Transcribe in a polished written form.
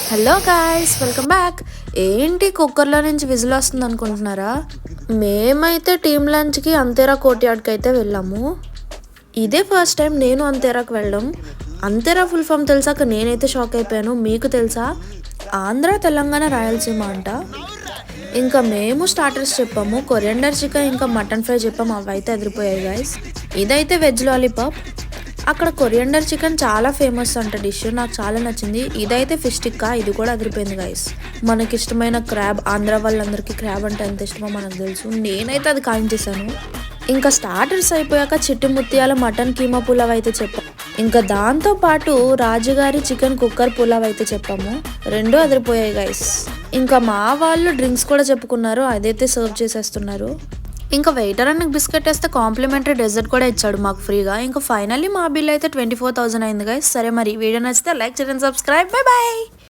Hello guys, welcome back. ఏంటి కుక్కర్లో నుంచి విజిల్ వస్తుంది అనుకుంటున్నారా? మేమైతే టీమ్ లంచ్కి అంతేరా కోర్ట్యార్డ్కి అయితే వెళ్ళాము. ఇదే ఫస్ట్ టైం నేను అంతేరాకి వెళ్ళడం. అంతేరా ఫుల్ ఫామ్ తెలిసాక నేనైతే షాక్ అయిపోయాను. మీకు తెలుసా? ఆంధ్ర, తెలంగాణ, రాయలసీమ అంట. ఇంకా మేము స్టార్టర్స్ చెప్పాము, కొరియండర్ చికెన్ ఇంకా మటన్ ఫ్రై చెప్పాము. అవి అయితే ఎదిరిపోయాయి గాయస్. ఇదైతే వెజ్ లాలీపాప్. అక్కడ కొరియండర్ చికెన్ చాలా ఫేమస్ అంట డిష్, నాకు చాలా నచ్చింది. ఇదైతే ఫిష్ టిక్కా, ఇది కూడా అదిరిపోయింది గైస్. మనకి ఇష్టమైన క్రాబ్, ఆంధ్ర వాళ్ళందరికీ క్రాబ్ అంటే ఎంత ఇష్టమో మనకు తెలుసు. నేనైతే అది కాయించేసాను. ఇంకా స్టార్టర్స్ అయిపోయాక చిట్టి ముత్యాల మటన్ కీమా పులావ్ అయితే చెప్పాము. ఇంకా దాంతో పాటు రాజుగారి చికెన్ కుక్కర్ పులావ్ అయితే చెప్పాము. రెండు అదిరిపోయాయి గైస్. ఇంకా మా వాళ్ళు డ్రింక్స్ కూడా చెప్పుకున్నారు, అదైతే సర్వ్ చేసేస్తున్నారు. ఇంకా వెయిటర్ అన్నకు బిస్కెట్ వేస్తే కాంప్లిమెంటరీ డెజర్ట్ కూడా ఇచ్చాడు మాకు ఫ్రీగా. ఇంకా ఫైనల్లీ మా బిల్ అయితే 24,000 అయింది గైస్. సరే మరి వీడియో నచ్చితే లైక్ చేయండి, సబ్స్క్రైబ్. Bye bye.